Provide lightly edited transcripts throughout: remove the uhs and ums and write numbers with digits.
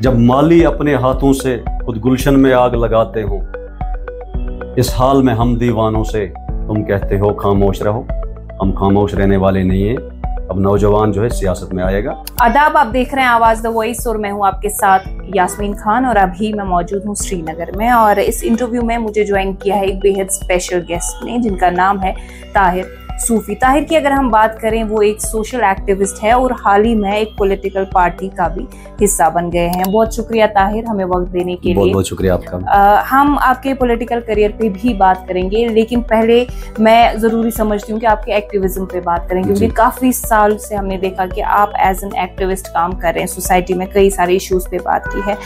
जब माली अपने हाथों से खुद गुलशन में आग लगाते हो, इस हाल में हम दीवानों से तुम कहते हो खामोश रहो। हम खामोश रहने वाले नहीं हैं। अब नौजवान जो है सियासत में आएगा। आदाब, आप देख रहे हैं आवाज द वॉइस और मैं हूं आपके साथ यास्मीन खान और अभी मैं मौजूद हूं श्रीनगर में। और इस इंटरव्यू में मुझे ज्वाइन किया है एक बेहद स्पेशल गेस्ट ने जिनका नाम है ताहिर सूफी। ताहिर की अगर हम बात करें, वो एक सोशल एक्टिविस्ट है और हाल ही में एक पॉलिटिकल पार्टी का भी हिस्सा बन गए हैं। बहुत शुक्रिया ताहिर हमें वक्त देने के लिए। बहुत बहुत शुक्रिया आपका। हम आपके पॉलिटिकल करियर पे भी बात करेंगे, लेकिन पहले मैं जरूरी समझती हूँ कि आपके एक्टिविज्म पे बात करें, क्योंकि काफी साल से हमने देखा कि आप एज एन एक्टिविस्ट काम कर रहे हैं, सोसाइटी में कई सारे इश्यूज पे बात की है।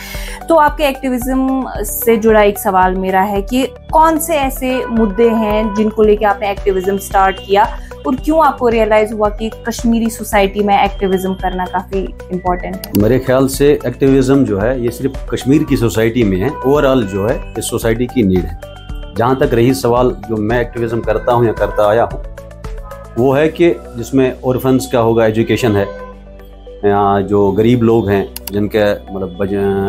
तो आपके एक्टिविज्म से जुड़ा एक सवाल मेरा है कि कौन से ऐसे मुद्दे हैं जिनको लेके आपने एक्टिविज्म स्टार्ट किया और क्यों आपको रियलाइज हुआ कि कश्मीरी सोसाइटी में एक्टिविज्म करना काफी इम्पोर्टेंट है? मेरे ख्याल से एक्टिविज्म जो है ये सिर्फ कश्मीर की सोसाइटी में है, ओवरऑल जो है इस सोसाइटी की नीड है। जहाँ तक रही सवाल जो मैं एक्टिविज्म करता हूँ या करता आया हूँ, वो है कि जिसमें ऑर्फन्स का होगा, एजुकेशन है, या जो गरीब लोग हैं जिनके मतलब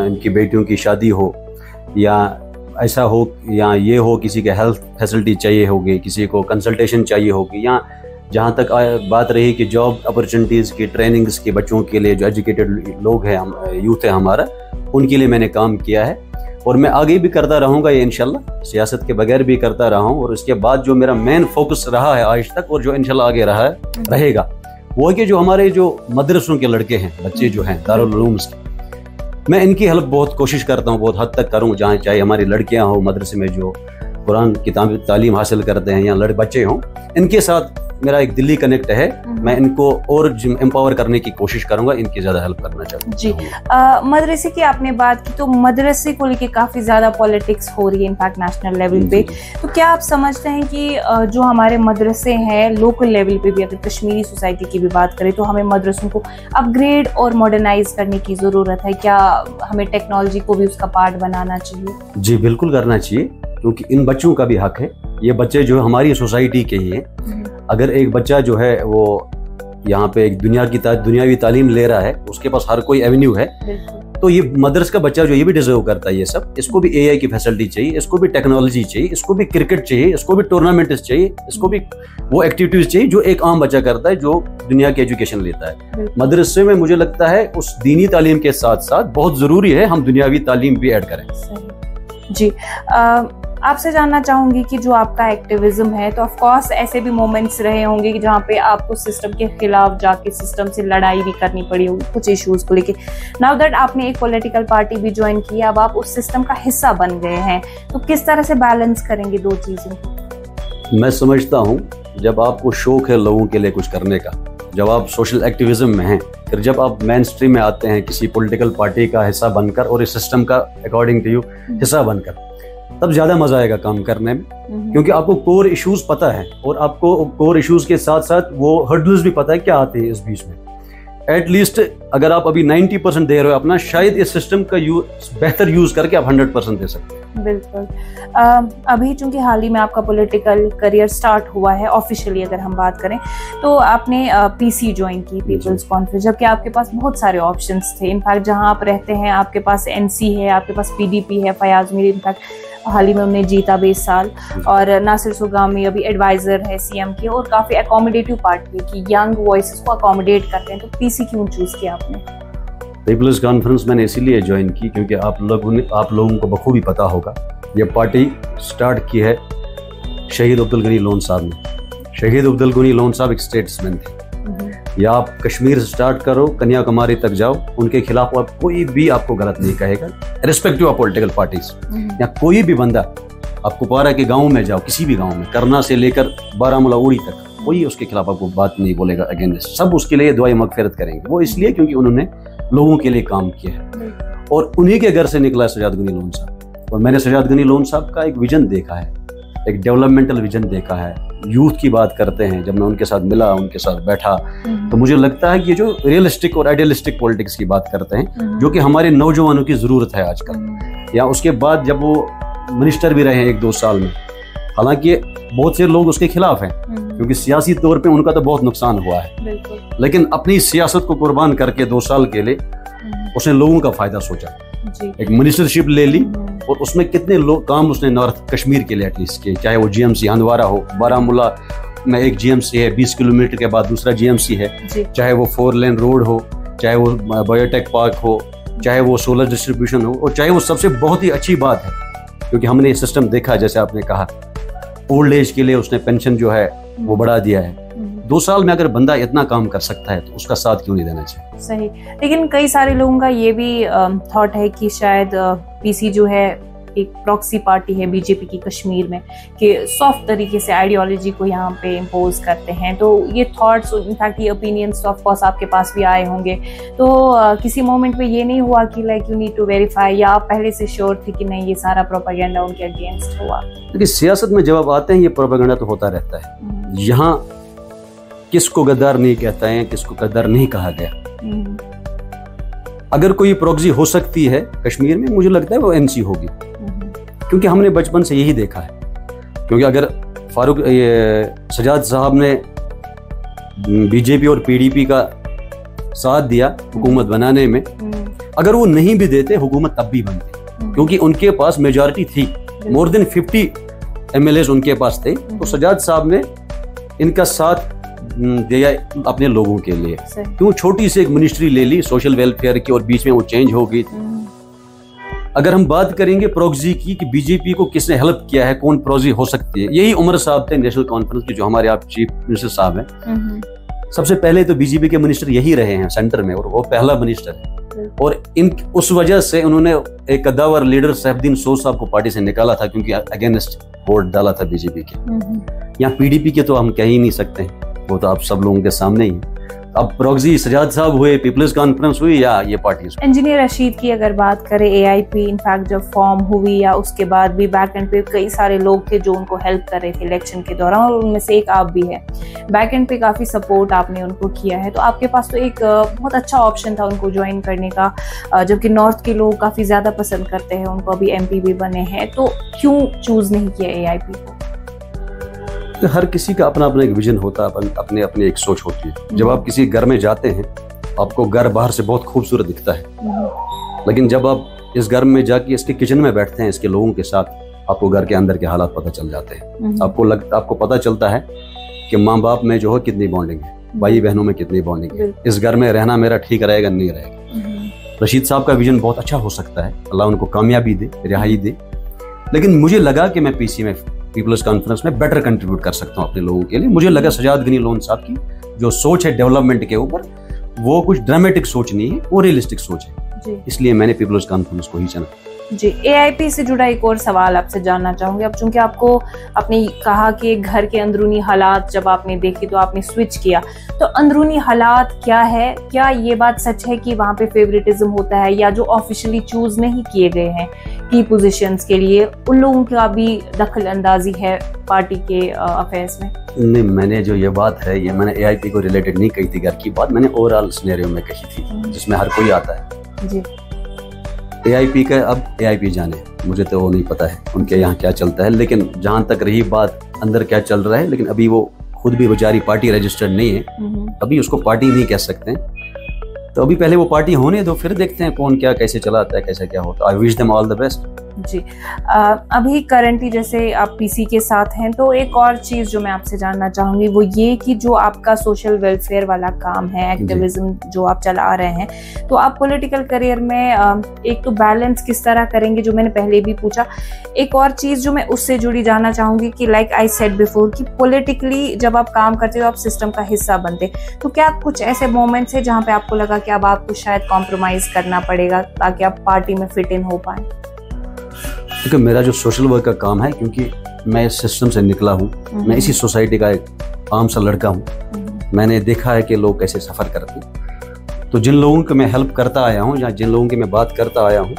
इनकी बेटियों की शादी हो या ऐसा हो, या ये हो किसी के हेल्थ फैसिलिटी चाहिए होगी, किसी को कंसल्टेशन चाहिए होगी, या जहाँ तक बात रही कि जॉब अपॉर्चुनिटीज़ की, ट्रेनिंग्स के बच्चों के लिए जो एजुकेटेड लोग हैं, यूथ है हमारा, उनके लिए मैंने काम किया है और मैं आगे भी करता रहूँगा ये इंशाल्लाह, सियासत के बगैर भी करता रहा हूँ। और उसके बाद जो मेरा मेन फोकस रहा है आज तक और जो इंशाल्लाह आगे रहेगा वो है कि जो हमारे जो मदरसों के लड़के हैं, बच्चे जो हैं दारुल उलूम के, मैं इनकी हेल्प बहुत कोशिश करता हूँ, बहुत हद तक करूँ। जहाँ चाहे हमारी लड़कियाँ हो मदरसे में जो कुरान की तालीम हासिल करते हैं, या बच्चे हों, इनके साथ मेरा एक दिल्ली कनेक्ट है। मैं इनको और एम्पावर करने की कोशिश करूंगा, इनकी ज्यादा हेल्प करना चाहूँगा जी। मदरसे की आपने बात की, तो मदरसे को लेके काफी ज्यादा पॉलिटिक्स हो रही है इनफैक्ट नेशनल लेवल पे। तो क्या आप समझते हैं कि जो हमारे मदरसे हैं लोकल लेवल पे भी, अगर कश्मीरी सोसाइटी की भी बात करें, तो हमें मदरसों को अपग्रेड और मॉडर्नाइज करने की जरूरत है? क्या हमें टेक्नोलॉजी को भी उसका पार्ट बनाना चाहिए? जी बिल्कुल करना चाहिए, क्योंकि इन बच्चों का भी हक है। ये बच्चे जो हमारी सोसाइटी के ही हैं। अगर एक बच्चा जो है वो यहाँ पे एक दुनियावी तालीम ले रहा है, उसके पास हर कोई एवेन्यू है, तो ये मदरस का बच्चा जो ये भी डिजर्व करता है ये सब। इसको भी एआई की फैसिलिटी चाहिए, इसको भी टेक्नोलॉजी चाहिए, इसको भी क्रिकेट चाहिए, इसको भी टूर्नामेंट चाहिए, इसको भी वो एक्टिविटीज चाहिए जो एक आम बच्चा करता है जो दुनिया की एजुकेशन लेता है। मदरसे में मुझे लगता है उस दीनी तालीम के साथ साथ बहुत जरूरी है हम दुनियावी तालीम भी ऐड करें। जी, आपसे जानना चाहूंगी कि जो आपका एक्टिविज्म है, तो ऑफ कोर्स ऐसे भी मोमेंट्स रहे होंगे कि जहाँ पे आपको सिस्टम के खिलाफ जाके सिस्टम से लड़ाई भी करनी पड़ी होगी कुछ इश्यूज को लेके। नाउ दैट आपने एक पॉलिटिकल पार्टी भी ज्वाइन की, अब आप उस सिस्टम का हिस्सा बन गए हैं, तो किस तरह से बैलेंस करेंगे दो चीजें? मैं समझता हूँ जब आपको शौक है लोगों के लिए कुछ करने का, जब आप सोशल एक्टिविज्म में हैं, फिर जब आप मेन स्ट्रीम में आते हैं किसी पॉलिटिकल पार्टी का हिस्सा बनकर और इस सिस्टम का अकॉर्डिंग टू यू हिस्सा बनकर, तब ज्यादा मजा आएगा काम करने में, क्योंकि आपको कोर इश्यूज पता है और आपको कोर इश्यूज के साथ साथ वो हर्डल्स भी पता है क्या आते हैं इस बीच में। एटलीस्ट अगर आप अभी 90% दे रहे हो अपना, शायद इस सिस्टम का बेहतर यूज करके आप 100% दे सकते हैं। बिल्कुल। अभी चूंकि हाल ही में आपका पॉलिटिकल करियर स्टार्ट हुआ है ऑफिशियली, अगर हम बात करें, तो आपने पीसी ज्वाइन की, पीपल्स कॉन्फ्रेंस, जबकि आपके पास बहुत सारे ऑप्शंस थे। इनफैक्ट जहां आप रहते हैं आपके पास एनसी है, आपके पास पीडीपी है, फयाज मीर इनफैक्ट हाल ही में उन्हें जीता 20 साल, और नासिर सुगामी अभी एडवाइजर है सीएम के, और काफी अकोमोडेटिव पार्टी की यंग वॉइसेस को अकोमोडेट करते हैं। तो पीसी क्यों चूज किया आपने? पीपल्स कॉन्फ्रेंस मैंने इसीलिए ज्वाइन की क्योंकि आप लोगों को बखूबी पता होगा, ये पार्टी स्टार्ट की है शहीद अब्दुल गनी लोन साहब ने। शहीद अब्दुल गनी लोन साहब एक स्टेट्समैन थे। या आप कश्मीर से स्टार्ट करो, कन्याकुमारी तक जाओ, उनके खिलाफ आप कोई भी आपको गलत नहीं कहेगा, रिस्पेक्टिव ऑफ पॉलिटिकल पार्टीज। या कोई भी बंदा आप कुपवारा के गांव में जाओ, किसी भी गांव में, करना से लेकर बारामूला उड़ी तक, कोई उसके खिलाफ आपको बात नहीं बोलेगा अगेंस्ट। सब उसके लिए दुआएं मगफिरत करेंगे। वो इसलिए क्योंकि उन्होंने लोगों के लिए काम किया है, और उन्हीं के घर से निकला सजाद गनी लोन साहब। और मैंने सजाद गनी लोन साहब का एक विजन देखा है, एक डेवलपमेंटल विजन देखा है। यूथ की बात करते हैं, जब मैं उनके साथ मिला, उनके साथ बैठा, तो मुझे लगता है कि ये जो रियलिस्टिक और आइडियलिस्टिक पॉलिटिक्स की बात करते हैं, जो कि हमारे नौजवानों की जरूरत है आजकल। या उसके बाद जब वो मिनिस्टर भी रहे 1-2 साल में, हालांकि बहुत से लोग उसके खिलाफ हैं क्योंकि सियासी तौर पे उनका तो बहुत नुकसान हुआ है, लेकिन अपनी सियासत को कुर्बान करके 2 साल के लिए उसने लोगों का फायदा सोचा, एक मिनिस्टरशिप ले ली और उसमें कितने काम उसने नॉर्थ कश्मीर के लिए एटलीस्ट किए, चाहे वो GMC हंदवारा हो, बारामूला में एक GMC है, 20 किलोमीटर के बाद दूसरा GMC है, चाहे वो 4 लेन रोड हो, चाहे वो बायोटेक पार्क हो, चाहे वो सोलर डिस्ट्रीब्यूशन हो, और चाहे वो सबसे बहुत ही अच्छी बात है क्योंकि हमने ये सिस्टम देखा, जैसे आपने कहा ओल्ड एज के लिए उसने पेंशन जो है वो बढ़ा दिया है। 2 साल में अगर बंदा इतना काम कर सकता है तो उसका साथ क्यों नहीं देना चाहिए। सही, लेकिन कई सारे लोगों का ये भी थॉट है कि शायद पीसी जो है एक प्रॉक्सी पार्टी है बीजेपी की कश्मीर में, कि सॉफ्ट तरीके से आइडियोलॉजी को यहाँ पे इम्पोज करते हैं। तो ये थॉट्स, इनफैक्ट ये ओपिनियंस ऑफ कोर्स आपके पास भी आए होंगे, तो किसी मोमेंट पे ये नहीं हुआ कि like you need to verify, या आप पहले से श्योर थे कि नहीं ये सारा प्रोपेगेंडा उनके अगेंस्ट हुआ? देखिए, सियासत में जब आप आते हैं ये प्रोपेगेंडा तो होता रहता है। यहाँ किसको गद्दार नहीं कहता है, किसको गद्दार नहीं कहा गया। अगर कोई प्रॉक्सी हो सकती है कश्मीर में, मुझे लगता है वो NC होगी, क्योंकि हमने बचपन से यही देखा है। क्योंकि अगर फारूक सजाद साहब ने बीजेपी और PDP का साथ दिया हुकूमत बनाने में, अगर वो नहीं भी देते हुकूमत तब भी बनती, क्योंकि उनके पास मेजॉरिटी थी, मोर देन 50 MLAs उनके पास थे। तो सजाद साहब ने इनका साथ दिया अपने लोगों के लिए। क्यों छोटी सी एक मिनिस्ट्री ले ली सोशल वेलफेयर की और बीच में वो चेंज हो गई। अगर हम बात करेंगे प्रॉक्सी की कि बीजेपी को किसने हेल्प किया है, कौन प्रॉक्सी हो सकती है, यही उमर साहब थे नेशनल कॉन्फ्रेंस के, जो हमारे आप चीफ मिनिस्टर साहब हैं। सबसे पहले तो बीजेपी के मिनिस्टर यही रहे हैं सेंटर में, और वो पहला मिनिस्टर है। और उस वजह से उन्होंने एक कद्दावर लीडर सैफुद्दीन सोज साहब को पार्टी से निकाला था, क्योंकि अगेंस्ट वोट डाला था बीजेपी के। यहाँ PDP के तो हम कह ही नहीं सकते, वो तो आप सब लोगों के सामने ही। अब प्रॉक्सी सजाद साहब हुए, पीपल्स कॉन्फ्रेंस हुई, या ये पार्टी। इंजीनियर रशीद की अगर बात करें, AIP इनफैक्ट जब फॉर्म हुई या उसके बाद भी बैक एंड पे कई सारे लोग थे जो उनको हेल्प कर रहे थे इलेक्शन के दौरान, और उनमें से एक आप भी है। बैक एंड पे काफी सपोर्ट आपने उनको किया है, तो आपके पास तो एक बहुत अच्छा ऑप्शन था उनको ज्वाइन करने का, जबकि नॉर्थ के लोग काफी ज्यादा पसंद करते हैं उनको, अभी MP भी बने हैं, तो क्यों चूज नहीं किया AIP को? तो हर किसी का अपना अपना एक विजन होता है, अपने अपनी एक सोच होती है। जब आप किसी घर में जाते हैं, आपको घर बाहर से बहुत खूबसूरत दिखता है, लेकिन जब आप इस घर में जाके इसके किचन में बैठते हैं इसके लोगों के साथ, आपको घर के अंदर के हालात पता चल जाते हैं। आपको पता चलता है कि माँ बाप में जो है कितनी बॉन्डिंग है, भाई बहनों में कितनी बॉन्डिंग है, इस घर में रहना मेरा ठीक रहेगा नहीं रहेगा। रशीद साहब का विजन बहुत अच्छा हो सकता है, अल्लाह उनको कामयाबी दे, रिहाई दे, लेकिन मुझे लगा कि मैं PC में पीपल्स कॉन्फ्रेंस में बेटर कंट्रीब्यूट कर सकता हूं अपने लोगों के लिए। मुझे लगा सजाद गनी लोन साहब की जो सोच है डेवलपमेंट के ऊपर, वो कुछ ड्रामेटिक सोच नहीं है, वो रियलिस्टिक सोच है, इसलिए मैंने पीपल्स कॉन्फ्रेंस को ही चुना। जी, AIP से जुड़ा एक और सवाल आपसे जानना चाहूंगी। अब चूंकि आपको आपने कहा कि घर के अंदरूनी हालात जब आपने देखी तो आपने स्विच किया, तो अंदरूनी हालात क्या है? क्या ये बात सच है कि वहाँ पे फेवरेटिज्म होता है, या जो ऑफिशियली चूज नहीं किए गए हैं की पोजीशंस के लिए, उन लोगों का भी दखल अंदाजी है पार्टी के अफेयर्स में? नहीं, मैंने जो ये बात है ये मैंने AIP को रिलेटेड नहीं कही थी घर की बात, मैंने ओवरऑल सिनेरियो में कही थी, जिसमें हर कोई आता है। जी, AIP का अब AIP जाने, मुझे तो वो नहीं पता है उनके यहाँ क्या चलता है, लेकिन जहाँ तक रही बात अंदर क्या चल रहा है, लेकिन अभी वो खुद भी बेचारी पार्टी रजिस्टर्ड नहीं है, अभी उसको पार्टी नहीं कह सकते हैं। तो अभी पहले वो पार्टी होने दो, फिर देखते हैं कौन क्या कैसे चलाता है, कैसे क्या होता है। I wish them all the best. जी, अभी करंटली जैसे आप PC के साथ हैं, तो एक और चीज जो मैं आपसे जानना चाहूंगी वो ये कि जो आपका सोशल वेलफेयर वाला काम है, एक्टिविज्म जो आप चला रहे हैं, तो आप पॉलिटिकल करियर में एक तो बैलेंस किस तरह करेंगे, जो मैंने पहले भी पूछा। एक और चीज जो मैं उससे जुड़ी जानना चाहूंगी कि लाइक आई सेड बिफोर कि पॉलिटिकली जब आप काम करते हो आप सिस्टम का हिस्सा बनते, तो क्या कुछ ऐसे मोमेंट्स है जहाँ पे आपको लगा कि अब आपको शायद कॉम्प्रोमाइज करना पड़ेगा ताकि आप पार्टी में फिट इन हो पाए? क्योंकि मेरा जो सोशल वर्क का काम है, क्योंकि मैं इस सिस्टम से निकला हूँ, मैं इसी सोसाइटी का एक आम सा लड़का हूँ, मैंने देखा है कि लोग कैसे सफ़र करते हैं। तो जिन लोगों को मैं हेल्प करता आया हूँ या जिन लोगों की मैं बात करता आया हूँ,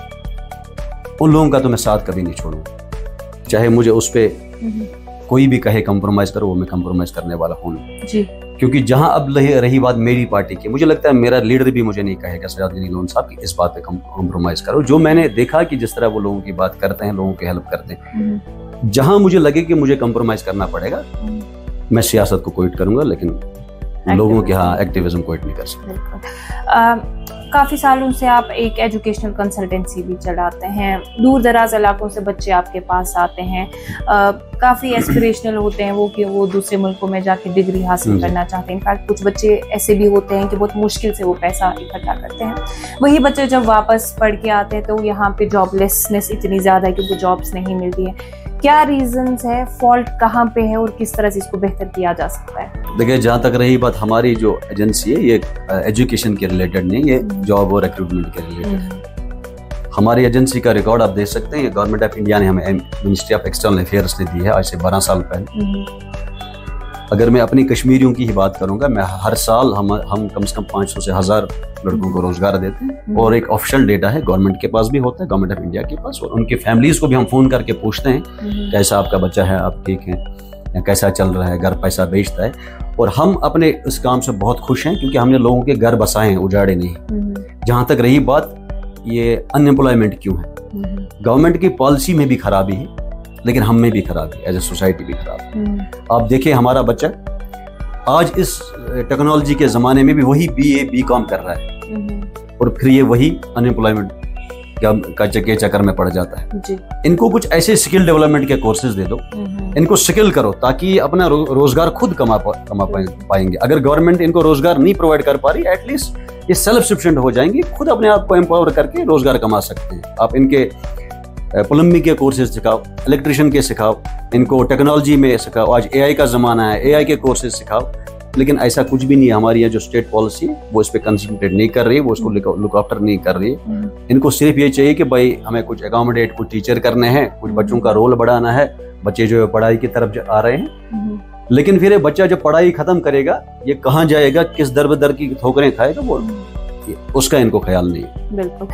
उन लोगों का तो मैं साथ कभी नहीं छोड़ूंगा। चाहे मुझे उस पर कोई भी कहे कंप्रोमाइज़ करो, वो मैं कंप्रोमाइज़ करने वाला हूँ। क्योंकि जहां अब रही बात मेरी पार्टी की, मुझे लगता है मेरा लीडर भी मुझे नहीं कहेगा सजाद गनी लोन साहब की इस बात पे कॉम्प्रोमाइज करो। जो मैंने देखा कि जिस तरह वो लोगों की बात करते हैं, लोगों की हेल्प करते हैं, जहां मुझे लगे कि मुझे कॉम्प्रोमाइज करना पड़ेगा, मैं सियासत को क्विट करूंगा, लेकिन लोगों के एक्टिविज्म क्विट नहीं कर सकता। काफ़ी सालों से आप एक एजुकेशनल कंसल्टेंसी भी चलाते हैं, दूर दराज इलाकों से बच्चे आपके पास आते हैं, काफ़ी एस्पिरेशनल होते हैं वो कि वो दूसरे मुल्कों में जाके डिग्री हासिल करना चाहते हैं। इनफैक्ट कुछ बच्चे ऐसे भी होते हैं कि बहुत मुश्किल से वो पैसा इकट्ठा करते हैं। वही बच्चे जब वापस पढ़ के आते हैं तो यहाँ पे जॉबलेसनेस इतनी ज़्यादा है कि उनको जॉब्स नहीं मिलती हैं। क्या रीजंस है, फॉल्ट कहाँ पे है और किस तरह से इसको बेहतर किया जा सकता है? देखिए, जहाँ तक रही बात हमारी जो एजेंसी है, ये एजुकेशन के रिलेटेड नहीं, ये जॉब और रिक्रूटमेंट के रिलेटेड है। हमारी एजेंसी का रिकॉर्ड आप देख सकते हैं, गवर्नमेंट ऑफ इंडिया ने हमें मिनिस्ट्री ऑफ एक्सटर्नल अफेयर्स ने दी है आज से 12 साल पहले। अगर मैं अपनी कश्मीरियों की ही बात करूंगा, मैं हर साल हम कम से कम 500 से 1000 लड़कों को रोजगार देते हैं। और एक ऑफिशियल डेटा है, गवर्नमेंट के पास भी होता है, गवर्नमेंट ऑफ इंडिया के पास, और उनके फैमिलीज को भी हम फोन करके पूछते हैं कैसा आपका बच्चा है, आप ठीक हैं, या कैसा चल रहा है, घर पैसा बेचता है। और हम अपने इस काम से बहुत खुश हैं क्योंकि हमने लोगों के घर बसाए हैं, उजाड़े नहीं। जहाँ तक रही बात ये अनएम्प्लॉयमेंट क्यों है, गवर्नमेंट की पॉलिसी में भी खराबी है, लेकिन हम में भी खराबी, एज ए सोसाइटी भी खराब। आप देखिए, हमारा बच्चा आज इस टेक्नोलॉजी के जमाने में भी वही BA BCom कर रहा है, और फिर ये वही अनएम्प्लॉयमेंट के चक्कर में पड़ जाता है जी। इनको कुछ ऐसे स्किल डेवलपमेंट के कोर्सेज दे दो, इनको स्किल करो ताकि अपना रोजगार खुद कमा पाएंगे। अगर गवर्नमेंट इनको रोजगार नहीं प्रोवाइड कर पा रही, एटलीस्ट ये सेल्फ सफिशिएंट हो जाएंगे, खुद अपने आप को एम्पावर करके रोजगार कमा सकते हैं। आप इनके प्लम्बिंग के कोर्सेज सिखाओ, इलेक्ट्रिशियन के सिखाओ, इनको टेक्नोलॉजी में सिखाओ, आज AI का जमाना है, AI के कोर्सेज सिखाओ। लेकिन ऐसा कुछ भी नहीं है। हमारी ये जो स्टेट पॉलिसी है वो इस पे कंसंट्रेट नहीं कर रही है, वो उसको लुक आफ्टर नहीं कर रही है। इनको सिर्फ ये चाहिए कि भाई हमें कुछ एकोमोडेट, कुछ टीचर करने हैं, कुछ बच्चों का रोल बढ़ाना है, बच्चे जो है पढ़ाई की तरफ आ रहे हैं। लेकिन फिर ये बच्चा जब पढ़ाई खत्म करेगा, ये कहाँ जाएगा, किस दर बदर की ठोकरें खाएगा, वो उसका इनको ख्याल नहीं है। बिल्कुल।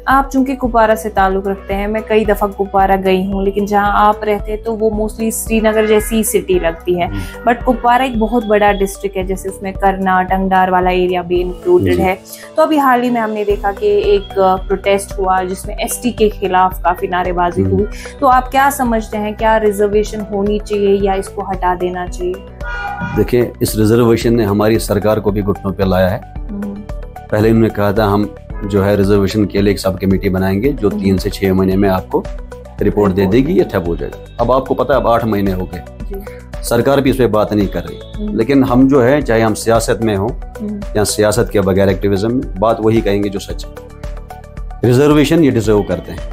आप चूंकि कुपवारा से ताल्लुक रखते हैं, मैं कई दफा कुपवारा गई हूँ, लेकिन जहाँ आप रहते हैं तो वो मोस्टली श्रीनगर जैसी सिटी लगती है। बट कुपवारा एक बहुत बड़ा डिस्ट्रिक्ट है, जैसे उसमें करना, टंगडार वाला एरिया भी इंक्लूडेड है। तो अभी हाल ही में हमने देखा कि एक प्रोटेस्ट हुआ जिसमें ST के खिलाफ काफी नारेबाजी हुई। तो आप क्या समझते हैं, क्या रिजर्वेशन होनी चाहिए या इसको हटा देना चाहिए? देखिए, इस रिजर्वेशन ने हमारी सरकार को भी घुटनों पे लाया है। पहले उन्होंने कहा था हम जो है रिजर्वेशन के लिए एक सब कमेटी बनाएंगे जो 3 से 6 महीने में आपको रिपोर्ट दे देगी, ये ठप हो जाएगा। अब आपको पता है, अब 8 महीने हो गए, सरकार भी इस पे बात नहीं कर रही। लेकिन हम जो है, चाहे हम सियासत में हो या सियासत के बगैर एक्टिविज्म में, बात वही कहेंगे जो सच है। रिजर्वेशन ये डिजर्व करते हैं,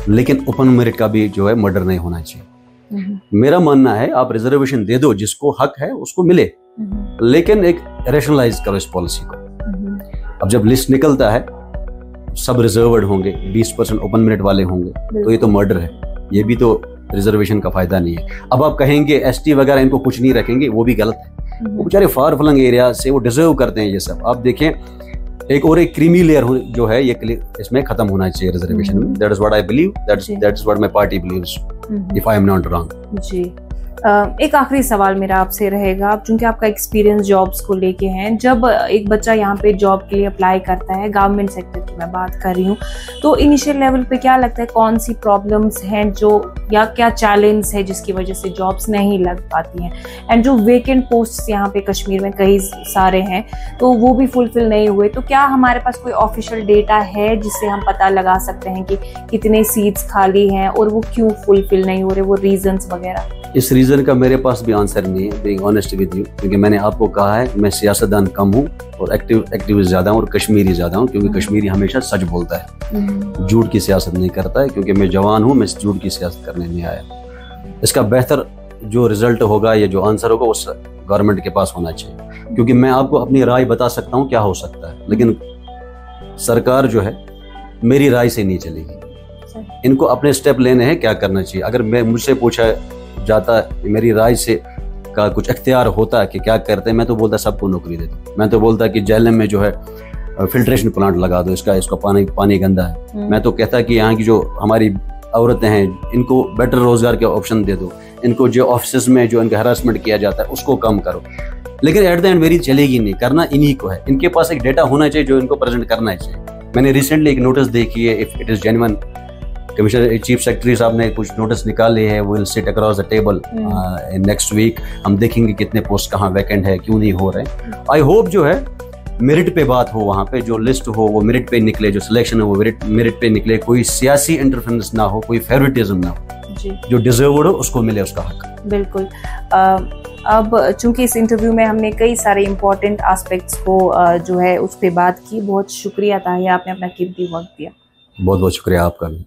लेकिन ओपन मेरिट का भी जो है मर्डर नहीं होना चाहिए। मेरा मानना है आप रिजर्वेशन दे दो, जिसको हक है उसको मिले, लेकिन एक रैशनलाइज करो इस पॉलिसी को। अब जब लिस्ट निकलता है, सब रिजर्व्ड होंगे, 20% ओपन मेरिट वाले होंगे, तो ये तो मर्डर है, ये भी तो रिजर्वेशन का फायदा नहीं है। अब आप कहेंगे ST वगैरह इनको कुछ नहीं रखेंगे, वो भी गलत है। वो बेचारे फार फ्लंग एरिया से वो डिजर्व करते हैं ये सब। आप देखें, एक क्रीमी लेयर जो है ये इसमें खत्म होना चाहिए रिजर्वेशन में। That is what I believe, that is what my party believes, if I am not wrong. जी। एक आखिरी सवाल मेरा आपसे रहेगा, चूंकि आपका एक्सपीरियंस जॉब्स को लेके हैं, जब एक बच्चा यहाँ पे जॉब के लिए अप्लाई करता है, गवर्नमेंट सेक्टर की मैं बात कर रही हूँ, तो इनिशियल लेवल पे क्या लगता है कौन सी प्रॉब्लम्स हैं जो, या क्या चैलेंज है जिसकी वजह से जॉब्स नहीं लग पाती हैं? एंड जो वेकेंट पोस्ट्स यहाँ पे कश्मीर में कई सारे हैं, तो वो भी फुलफिल नहीं हुए, तो क्या हमारे पास कोई ऑफिशियल डेटा है जिससे हम पता लगा सकते हैं कि कितने सीट्स खाली हैं और वो क्यों फुलफिल नहीं हो रहे, वो रीजंस वगैरह? इस रीजन का मेरे पास भी आंसर नहीं है, बीइंग ऑनेस्ट विद यू, क्योंकि मैंने आपको कहा है मैं सियासतदान कम हूँ और एक्टिविस्ट ज्यादा हूँ और कश्मीरी ज्यादा हूँ, क्योंकि कश्मीरी हमेशा सच बोलता है, झूठ की सियासत नहीं करता है। क्योंकि मैं जवान हूँ, मैं झूठ की सियासत करने नहीं आया। इसका बेहतर जो रिजल्ट होगा या जो आंसर होगा उस गवर्नमेंट के पास होना चाहिए, क्योंकि मैं आपको अपनी राय बता सकता हूँ क्या हो सकता है, लेकिन सरकार जो है मेरी राय से नहीं चलेगी। इनको अपने स्टेप लेने हैं, क्या करना चाहिए। अगर मैं मुझसे पूछा जाता मेरी राय से का कुछ इख्तियार होता कि क्या करते हैं, मैं तो बोलता सबको नौकरी दे दो। मैं तो बोलता कि जेल में जो है फिल्ट्रेशन प्लांट लगा दो, इसका पानी गंदा है। मैं तो कहता कि यहाँ की जो हमारी औरतें हैं इनको बेटर रोजगार के ऑप्शन दे दो, इनको जो ऑफिस में जो इनका हरासमेंट किया जाता है उसको कम करो। लेकिन एट द एंड मेरी चलेगी नहीं, करना इन्हीं को है। इनके पास एक डेटा होना चाहिए जो इनको प्रेजेंट करना चाहिए। मैंने रिसेंटली एक नोटिस देखी है, if it is genuine, commissioner chief secretary साहब ने कुछ नोटिस निकाले हैं, will sit across the table in next week. हम देखेंगे कितने पोस्ट कहाँ वैकेंट है, क्यों नहीं हो रहे। आई होप जो है मेरिट पे बात हो, वहाँ पे जो लिस्ट हो वो मेरिट पे निकले, जो सिलेक्शन है वो मेरिट पे निकले, कोई सियासी इंटरफेरेंस ना हो, कोई फेवरेटिज्म ना हो जी। जो डिजर्व्ड हो उसको मिले उसका हक। बिल्कुल। अब चूंकि इस इंटरव्यू में हमने कई सारे इम्पोर्टेंट एस्पेक्ट्स को जो है उस पर बात की, बहुत शुक्रिया ताहिया, आपने अपना कीमती वक्त दिया। बहुत बहुत शुक्रिया आपका भी।